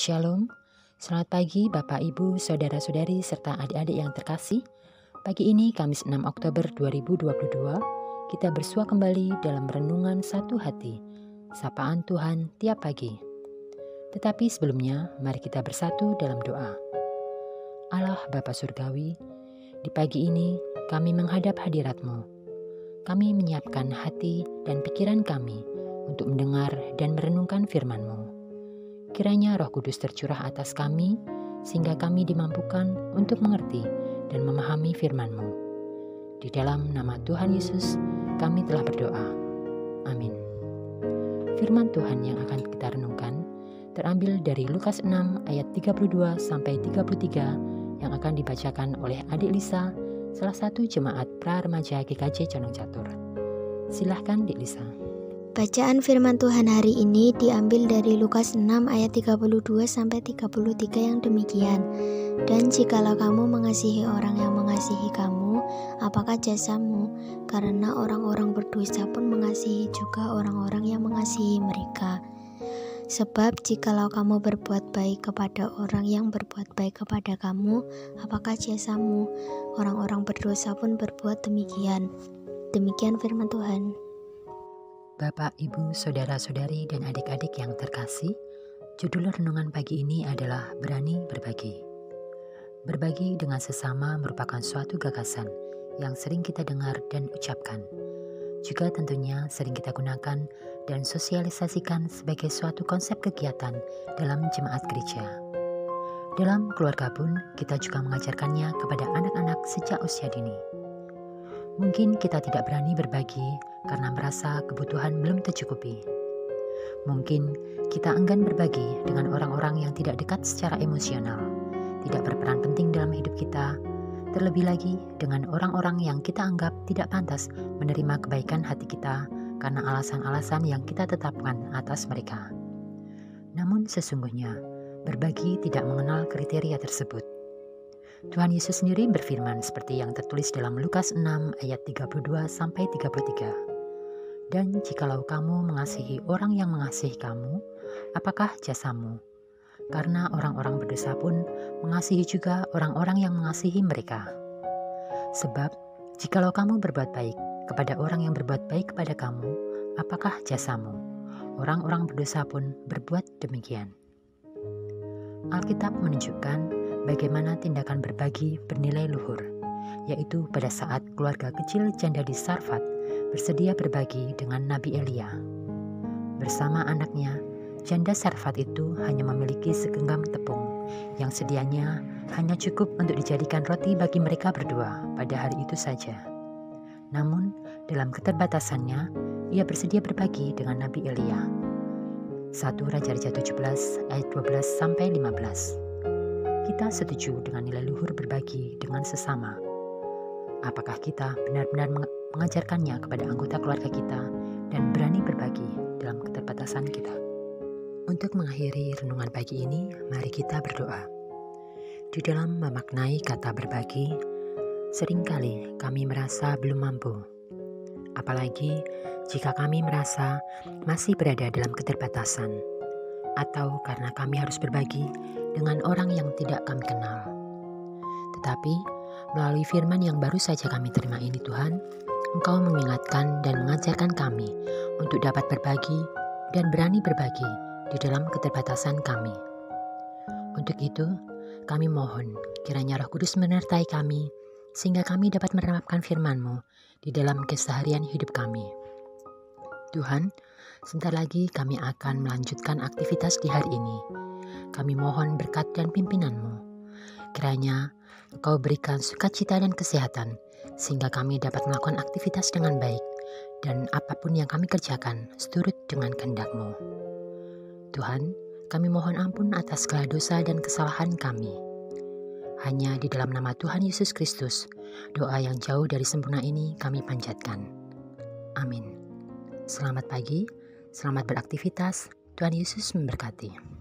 Shalom, selamat pagi Bapak Ibu, Saudara-saudari, serta adik-adik yang terkasih. Pagi ini Kamis 6 Oktober 2022, kita bersua kembali dalam renungan satu hati, sapaan Tuhan tiap pagi. Tetapi sebelumnya, mari kita bersatu dalam doa. Allah Bapa Surgawi, di pagi ini kami menghadap hadirat-Mu. Kami menyiapkan hati dan pikiran kami untuk mendengar dan merenungkan firman-Mu. Kiranya Roh Kudus tercurah atas kami, sehingga kami dimampukan untuk mengerti dan memahami firman-Mu. Di dalam nama Tuhan Yesus, kami telah berdoa. Amin. Firman Tuhan yang akan kita renungkan terambil dari Lukas 6 ayat 32-33 yang akan dibacakan oleh adik Lisa, salah satu jemaat pra-remaja GKJ Condong Catur. Silahkan Dik Lisa. Bacaan firman Tuhan hari ini diambil dari Lukas 6 ayat 32-33 yang demikian. Dan jikalau kamu mengasihi orang yang mengasihi kamu, apakah jasamu? Karena orang-orang berdosa pun mengasihi juga orang-orang yang mengasihi mereka. Sebab jikalau kamu berbuat baik kepada orang yang berbuat baik kepada kamu, apakah jasamu? Orang-orang berdosa pun berbuat demikian. Demikian firman Tuhan. Bapak, Ibu, Saudara-saudari, dan adik-adik yang terkasih, judul renungan pagi ini adalah Berani Berbagi. Berbagi dengan sesama merupakan suatu gagasan yang sering kita dengar dan ucapkan. Juga tentunya sering kita gunakan dan sosialisasikan sebagai suatu konsep kegiatan dalam jemaat gereja. Dalam keluarga pun, kita juga mengajarkannya kepada anak-anak sejak usia dini. Mungkin kita tidak berani berbagi karena merasa kebutuhan belum tercukupi. Mungkin kita enggan berbagi dengan orang-orang yang tidak dekat secara emosional, tidak berperan penting dalam hidup kita, terlebih lagi dengan orang-orang yang kita anggap tidak pantas menerima kebaikan hati kita karena alasan-alasan yang kita tetapkan atas mereka. Namun sesungguhnya, berbagi tidak mengenal kriteria tersebut. Tuhan Yesus sendiri berfirman seperti yang tertulis dalam Lukas 6 ayat 32-33. Dan jikalau kamu mengasihi orang yang mengasihi kamu, apakah jasamu? Karena orang-orang berdosa pun mengasihi juga orang-orang yang mengasihi mereka. Sebab jikalau kamu berbuat baik kepada orang yang berbuat baik kepada kamu, apakah jasamu? Orang-orang berdosa pun berbuat demikian. Alkitab menunjukkan bagaimana tindakan berbagi bernilai luhur, yaitu pada saat keluarga kecil janda di Sarfat bersedia berbagi dengan Nabi Elia. Bersama anaknya, janda Sarfat itu hanya memiliki segenggam tepung yang sedianya hanya cukup untuk dijadikan roti bagi mereka berdua pada hari itu saja. Namun, dalam keterbatasannya, ia bersedia berbagi dengan Nabi Elia. 1 Raja-Raja 17 ayat 12-15. Kita setuju dengan nilai luhur berbagi dengan sesama. Apakah kita benar-benar mengajarkannya kepada anggota keluarga kita dan berani berbagi dalam keterbatasan kita? Untuk mengakhiri renungan pagi ini, mari kita berdoa. Di dalam memaknai kata berbagi, seringkali kami merasa belum mampu. Apalagi jika kami merasa masih berada dalam keterbatasan, atau karena kami harus berbagi dengan orang yang tidak kami kenal. Tetapi, melalui firman yang baru saja kami terima ini Tuhan, Engkau mengingatkan dan mengajarkan kami untuk dapat berbagi dan berani berbagi di dalam keterbatasan kami. Untuk itu, kami mohon kiranya Roh Kudus menyertai kami, sehingga kami dapat menerapkan firman-Mu di dalam keseharian hidup kami. Tuhan, sebentar lagi kami akan melanjutkan aktivitas di hari ini. Kami mohon berkat dan pimpinan-Mu. Kiranya Engkau berikan sukacita dan kesehatan, sehingga kami dapat melakukan aktivitas dengan baik, dan apapun yang kami kerjakan seturut dengan kehendak-Mu. Tuhan, kami mohon ampun atas segala dosa dan kesalahan kami. Hanya di dalam nama Tuhan Yesus Kristus, doa yang jauh dari sempurna ini kami panjatkan. Amin. Selamat pagi, selamat beraktivitas, Tuhan Yesus memberkati.